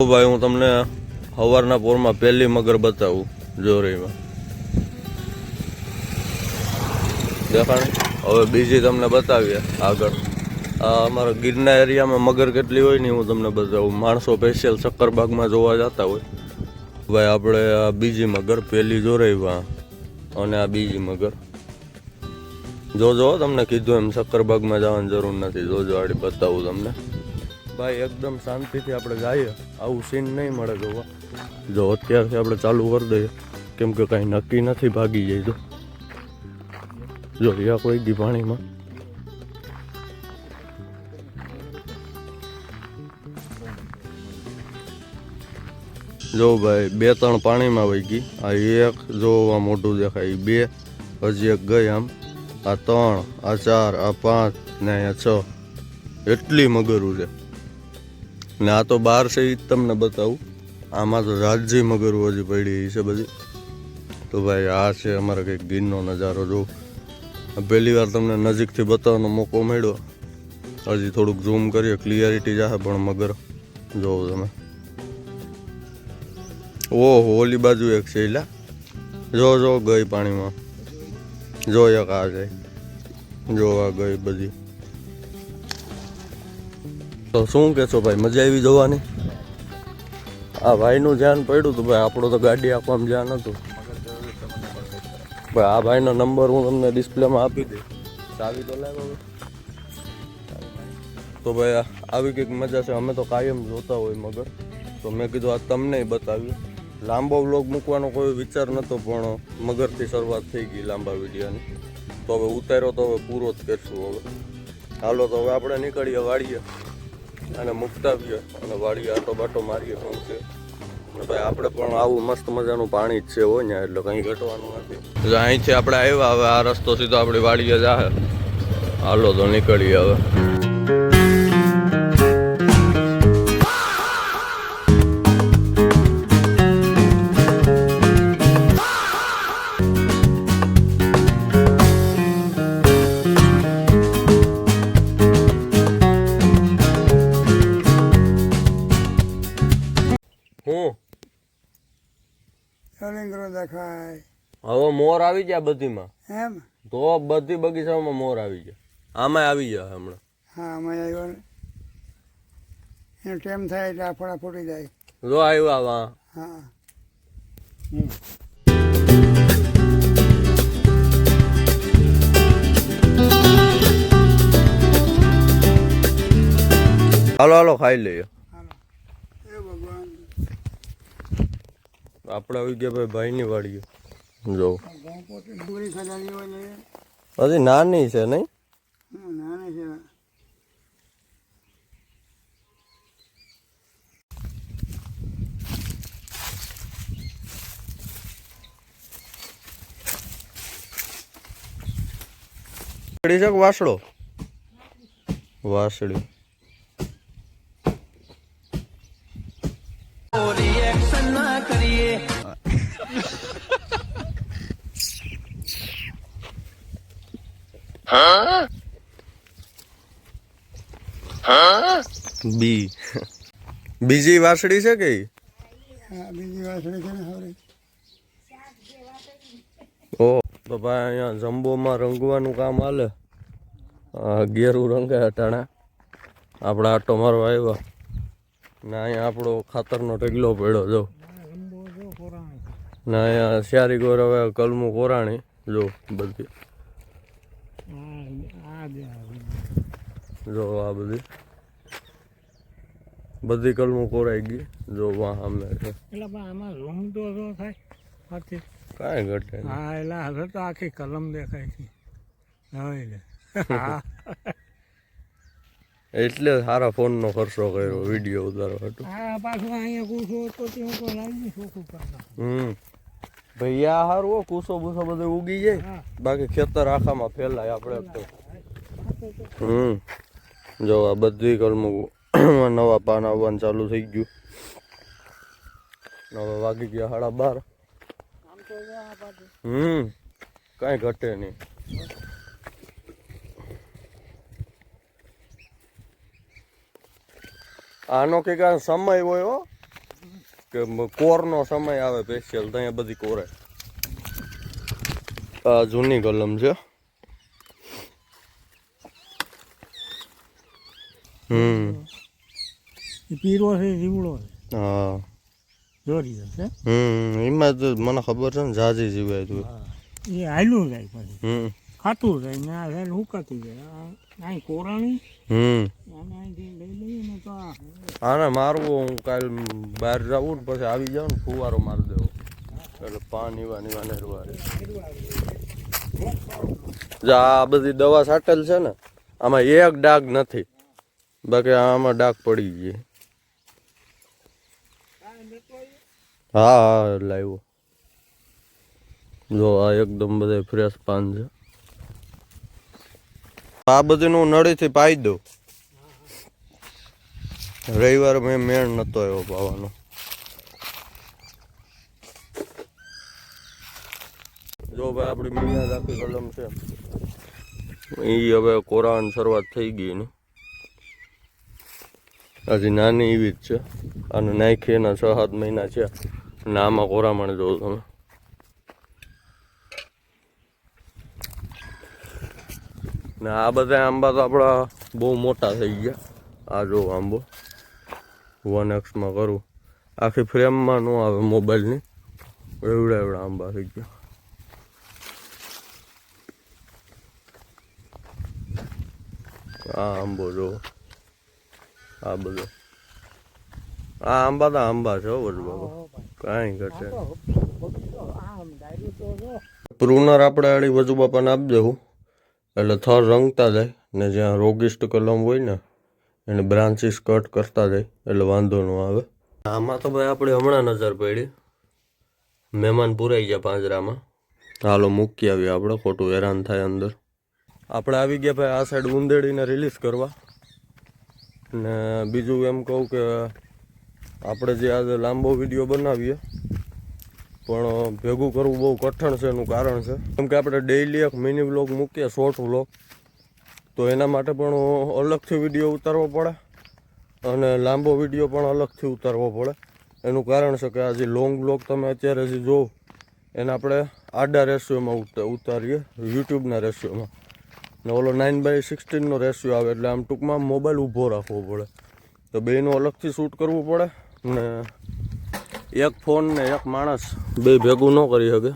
ભાઈ હું તમને સવારના પોરમાં પહેલી મગર બતાવું જોરીમાં દેખાણ. હવે બીજી તમને બતાવીએ આગળ. આ અમારા ગીરના એરિયામાં મગર કેટલી હોય ને હું તમને બતાવું. માણસો સ્પેશિયલ શક્કરબાગમાં જોવા જતા હોય. ભાઈ આપણે આ બીજી મગર પહેલી જોરાઈમાં અને આ બીજી મગર જોજો. તમને કીધું એમ શક્કરબાગમાં જવાની જરૂર નથી. જોજો આડી બતાવું તમને. ભાઈ એકદમ શાંતિથી આપણે જઈએ, આવું સીન નહીં મળે જોવા. જો અત્યારથી આપણે ચાલુ કરી દઈએ, કેમ કે કાંઈ નક્કી નથી ભાગી જાય તો. જો યા કોઈ ગઈ પાણીમાં. જો ભાઈ 2-3 પાણીમાં વહી ગઈ. આ એક જો આ મોટું દેખાય, 2 હજી એક ગઈ. આમ આ 3, આ 4, આ 5 ને અહીંયા 6. એટલી મગરું છે ને. આ તો બહાર છે એ જ તમને બતાવું. આમાં તો રાજજી મગરું હજી પડી છે બધી. તો ભાઈ આ છે અમારે કંઈક ગીરનો નજારો. જો પહેલી વાર તમને નજીકથી બતાવવાનો મોકો મળ્યો. હજી થોડુંક ઝૂમ કરીએ, ક્લિયરિટી જાહે. પણ મગર જોવો તમે. ઓહો ઓલી બાજુ એક છે એલા. જો જો ગઈ પાણીમાં. જો એક આ જાય. જો આ ગઈ બધી. તો શું કહેશો ભાઈ, મજા આવી જોવાની? આ ભાઈનું ધ્યાન પડ્યું હતું ભાઈ. આપણો તો ગાડી આપવામાં ધ્યાન હતું ભાઈ. આ ભાઈનો નંબર હું તમને ડિસ્પ્લેમાં આપી દઈશ. ચાવી તો લાવ્યો. તો ભાઈ આવી કંઈક મજા છે. અમે તો કાયમ જોતા હોય મગર, તો મેં કીધું આ તમને બતાવ્યું. લાંબો વ્લોગ મૂકવાનો કોઈ વિચાર નહોતો, પણ મગરથી શરૂઆત થઈ ગઈ લાંબા વિડીયોની. તો હવે ઉતાર્યો તો હવે પૂરો જ કરશું. હવે હાલો તો હવે આપણે નીકળીએ વાળીએ અને મુકતાવીએ અને વાળીએ આટો બાટો મારીએ. શું છે ભાઈ, આપણે પણ આવું મસ્ત મજાનું પાણી જ છે હોય ને, એટલે કંઈ ઘટવાનું નથી. એટલે અહીંથી આપણે આવ્યા, હવે આ રસ્તો સીધો આપણી વાડીએ જાહે. હાલો તો નીકળીએ હવે. દેખાય હવે મોર આવી ગયા બધીમાં. એમ તો બધી બગીચામાં મોર આવી ગયા. આમાં આવી ગયા હમણાં. હા અમે આવ્યો ને એનો ટાઈમ થાય એટલે આ ફળા ફૂટી જાય. જો આવ્યા વા. હા હાલો હાલો ખાઈ લઈએ. આપણે આવી ગયા ભાઈ ભાઈની વાડીએ. જો હજી નાની છે નહીં? નાની છે. વાસળી છે કે વાસળો? વાસળી. બીજી વાસળી છે કે? હા બીજી વાસળી છે ને હવે. ઓ તો ભાઈ અહીંયા જમ્બોમાં રંગવાનું કામ હાલે. ગેરું રંગે અટાણા. આપણે આટો મારવા આવ્યા ને અહીંયા આપણો ખાતરનો ઢગલો પડ્યો. જો ને અહીંયા શિયારી ગોર હવે કલમું કોરાણી. જો બધી જો આ બધી કલમું કોરાઈ ગઈ. જો વાહ અમે છે. કાંઈ ઘટે હવે તો આખી કલમ દેખાય છે. એટલે સારા ફોનનો ખર્ચો કર્યો વિડીયો ઉતારવા હતો. ભાઈ આ સારું હો, કૂસો બૂસો બધું ઉગી જાય. બાકી ખેતર આખામાં ફેલાય આપણે તો. જો આ બધી કલમું નવા પાન આવવાનું ચાલુ થઈ ગયું. હવે વાગી ગયા 12:30. કાંઈ ઘટે નહીં. આનો કે સમય હોય હો કે કોરનો સમય આવે સ્પેશિયલ ત્યાં બધી કોરે. આ જૂની કલમ છે. પીરો છે જીવડો છે. હા જોરી છે. એમાં તો મને ખબર છે ને જાજી જીવાય તું. એ હાલ્યું જાય પછી. 嗯 ખાતું જાય ને આ વેલ હુકાતી જાય. આ કોરાણી. 嗯 આનાથી લઈ લઈએ ને તો આને મારવું હું કાલ બહાર જાઉં ને પછી આવી જાઉં ને ફુવારો મારી દેવો એટલે પાણી વાની નેરવા આ બધી દવા છાંટેલ છે ને આમાં એક ડાઘ નથી બાકી આમાં ડાઘ પડી ગઈ. હા હા લાવ્યો જો આ એકદમ બધા ફ્રેશ પાન છે. આ બધીનું નળીથી પાઈ દઉં. રવિવારે મેં મેળ નતો આવ્યો પાવાનો. જો ભાઈ આપણી મીના રાખી કલમ છે એ હવે કોરાવાની શરૂઆત થઈ ગઈ ને હજી નાની એવી જ છે અને નાખી એના 6-7 મહિના છે અને આમાં કોરામણ જોવો તમે. ને આ બધા આંબા તો આપણા બહુ મોટા થઈ ગયા. આ જો આંબો 1x માં કરું આખી ફ્રેમમાં ન આવે મોબાઈલની એવડા એવડા આંબા થઈ ગયા. આ આંબો જો આ બધો આ આંબા તો આંબા છે બાબા કાંઈ ઘટે. પ્રૂનર આપણે આડી વજુ બાપાને આપી દેવું એટલે થર રંગતા જાય ને જ્યાં રોગિસ્ટ કલમ હોય ને એને બ્રાન્ચીસ કટ કરતા જાય એટલે વાંધો ન આવે. આમાં તો ભાઈ આપણે હમણાં નજર પડી મહેમાન પુરાઈ ગયા પાંજરામાં. હાલો મૂકી આવીએ આપણે ખોટું હેરાન થાય અંદર. આપણે આવી ગયા ભાઈ આ સાઈડ ઉંદેડીને રિલીઝ કરવા. ને બીજું એમ કહું કે આપણે જે આજે લાંબો વિડીયો બનાવીએ પણ ભેગું કરવું બહુ કઠણ છે. એનું કારણ છે કેમ કે આપણે ડેઈલી એક મિની વ્લોગ મૂકીએ શોર્ટ વ્લોગ તો એના માટે પણ અલગથી વિડીયો ઉતારવો પડે અને લાંબો વિડીયો પણ અલગથી ઉતારવો પડે. એનું કારણ છે કે આ જે લોંગ વ્લોગ તમે અત્યારે જે જોવો એને આપણે આડા રેશિયોમાં ઉતારીએ યુટ્યુબના રેશિયોમાં ને ઓલો 9:16 રેશિયો આવે એટલે આમ ટૂંકમાં મોબાઈલ ઊભો રાખવો પડે તો બેનું અલગથી શૂટ કરવું પડે ને એક ફોન ને એક માણસ બે ભેગું ન કરી શકે.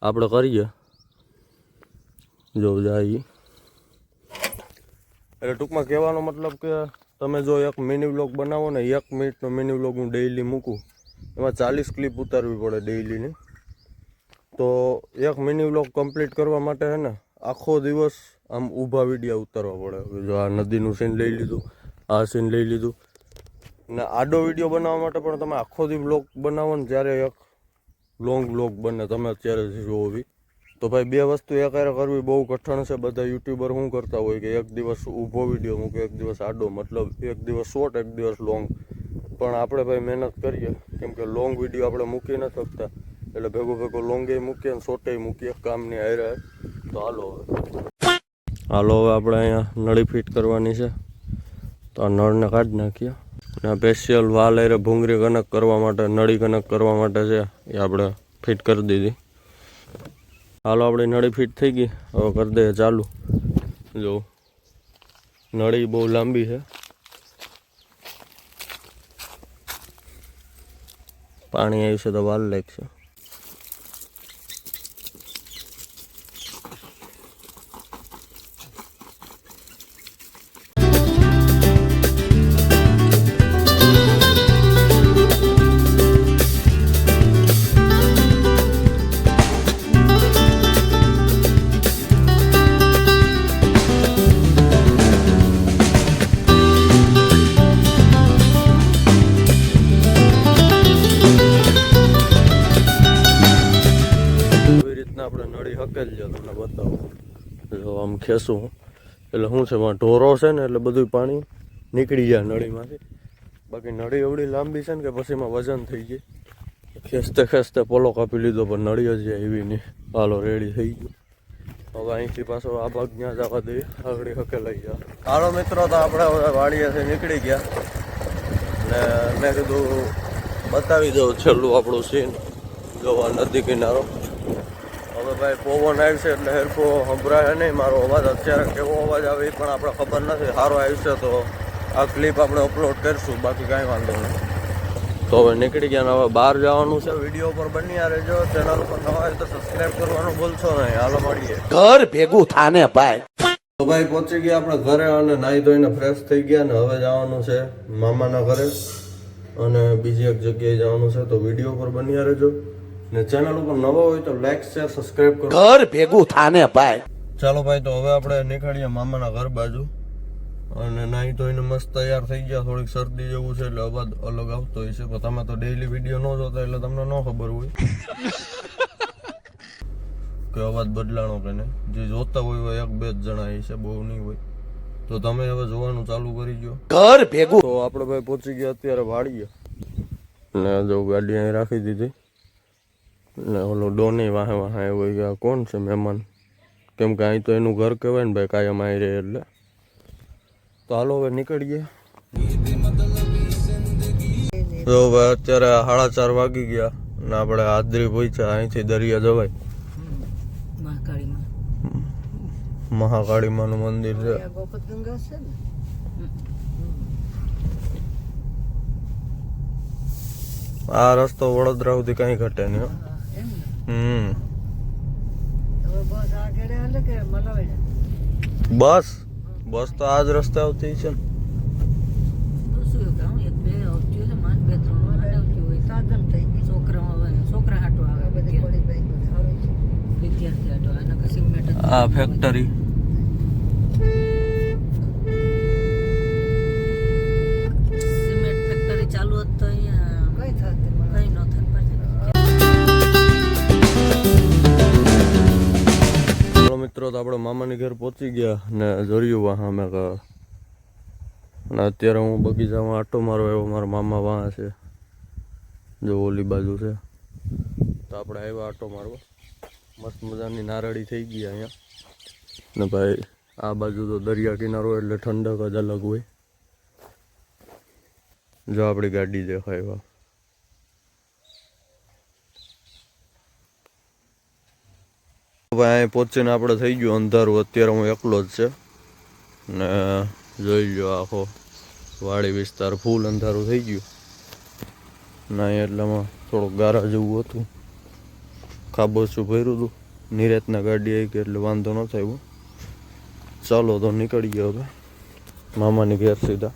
આપણે કરીએ જો જાય એટલે ટૂંકમાં કહેવાનો મતલબ કે તમે જો એક મિની વ્લોગ બનાવો ને 1 મિનિટનો મિની વ્લોગ હું ડેઈલી મૂકું એમાં 40 ક્લિપ ઉતારવી પડે ડેઈલીની. તો એક મિની વ્લોગ કમ્પ્લીટ કરવા માટે છે ને આખો દિવસ આમ ઊભા વિડીયો ઉતારવા પડે. જો આ નદીનું સીન લઈ લીધું આ સીન લઈ લીધું ને આડો વિડીયો બનાવવા માટે પણ તમે આખો દી વ્લોગ બનાવો ને ત્યારે એક લોંગ વ્લોગ બને તમે અત્યારે જોવી તો ભાઈ બે વસ્તુ એકારે કરવી બહુ કઠણ છે. બધા યુટ્યુબર શું કરતા હોય કે એક દિવસ ઊભો વિડીયો મૂકે એક દિવસ આડો મતલબ એક દિવસ શોર્ટ એક દિવસ લોંગ. પણ આપણે ભાઈ મહેનત કરીએ કેમ કે લોંગ વિડીયો આપણે મૂકી ન શકતા એટલે ભેગો ભેગો લોંગે મૂકીએ ને શોર્ટે મૂકીએ કામની હારે. તો હાલો હવે આપણે અહીંયા નળી ફિટ કરવાની છે તો આ નળને કાઢી નાખીએ. આ સ્પેશિયલ વાલ હારે ભૂંગળી કનેક્ટ કરવા માટે નળી કનેક્ટ કરવા માટે છે એ આપણે ફિટ કરી દીધી. હાલો આપણી નળી ફિટ થઈ ગઈ હવે કરી દઈએ ચાલુ. જો નળી બહુ લાંબી છે પાણી આવ્યું છે તો વાર લાગશે. આપણે નળી હકેલી જો તમને બતાવું જો આમ ખેંચું એટલે શું છે ઢોરો છે ને એટલે બધું પાણી નીકળી જાય નળીમાંથી. બાકી નળી એવડી લાંબી છે ને કે પછી એમાં વજન થઈ જાય. ખેંચતે ખેંચતે પોલો કાપી લીધો પણ નળી જ એવી નહીં. હાલો રેડી થઈ ગયું. હવે અહીંથી પાછો આ ભાગ ત્યાં જવા દઈએ આગળ હકેલાઈ જાય. હાલો મિત્રો તો આપણે વાડીએથી નીકળી ગયા ને મેં કીધું બતાવી દઉં છેલ્લું આપણું સીન જોવા નદી કિનારો. હવે ભાઈ પવન આવશે એટલે હેરફો સંભળાય નહીં. મારો અવાજ અત્યારે કેવો અવાજ આવે એ પણ આપણે ખબર નથી. સારો આવશે તો આ ક્લિપ આપણે અપલોડ કરીશું, બાકી કાંઈ વાંધો નહીં. તો હવે નીકળી ગયા ને હવે બહાર જવાનું છે. વિડીયો પર બન્યા રહેજો. ચેનલ પર નવા હોય તો સબસ્ક્રાઈબ કરવાનું ભૂલશો નહીં. હાલો મળીએ. ઘર ભેગું થાને ભાઈ. તો ભાઈ પહોંચી ગયા આપણે ઘરે અને નાહી ધોઈને ફ્રેશ થઈ ગયા ને હવે જવાનું છે મામાના ઘરે અને બીજી એક જગ્યાએ જવાનું છે. તો વિડીયો પર બન્યા રહેજો ને ચેનલ ઉપર નવો હોય તો લાઈક શેર સબસ્ક્રાઈબ કરો. ઘર ભેગું થાને ભાઈ. ચાલો ભાઈ તો હવે આપણે નીકળીએ મામાના ઘર બાજુ અને નાહી ધોઈને મસ્ત તૈયાર થઈ ગયા. થોડીક શરદી જેવું છે એટલે અવાજ અલગ આવતો હોય છે, પણ તમે તો ડેઈલી વિડીયો ન જોતા એટલે તમને ન ખબર હોય કે અવાજ બદલાણો કે નહીં. જે જોતા હોય એક બે જ જણા છે, બહુ નહીં હોય. તો તમે હવે જોવાનું ચાલુ કરી દો. ઘર ભેગું. તો આપણે ભાઈ પહોંચી ગયા અત્યારે વાડીએ ને જો ગાડી અહીં રાખી દીધી ને ઓલો ડોની વાહે વાહે હોય કે આ કોણ છે મહેમાન, કેમ કે અહીં તો એનું ઘર કહેવાય ને ભાઈ કાયમ અહીં રહે એટલે. તો હાલો હવે નીકળીએ. તો ભાઈ અત્યારે 4:30 વાગી ગયા ને આપણે હાજરી પહોંચ્યા. અહીંથી દરિયા જવાય. મહાકાળી માનું મંદિર છે. આ રસ્તો વડોદરા સુધી કઈ ઘટે નહીં. બસ તો આ જ રસ્તે આવતી છે ને. આ ફેક્ટરી ચાલુ હોત તો અહીંયા કઈ ન થાય. મિત્રો તો આપણે મામાની ઘર પહોંચી ગયા ને જોયું વાહ અમે અને અત્યારે હું બગીચામાં આટો મારો એવો મારા મામા વાહ છે, જો ઓલી બાજુ છે. તો આપણે આવ્યા આટો મારવા. મસ્ત મજાની નારળી થઈ ગઈ અહીંયા ને ભાઈ આ બાજુ તો દરિયા કિનારો એટલે ઠંડક જ અલગ હોય. જો આપણી ગાડી દેખાય ભાઈ અહીં પહોંચીને આપણે થઈ ગયું અંધારું. અત્યારે હું એકલો જ છે ને જોઈ લો આખો વાડી વિસ્તાર ફૂલ અંધારું થઈ ગયું ને અહીં એટલામાં થોડુંક ગારા જેવું હતું. ખાબોચું ભર્યું હતું. નિરાતના ગાડી આવી ગઈ એટલે વાંધો ન થયો. ચાલો તો નીકળી ગયો હવે મામાની ઘેર સીધા.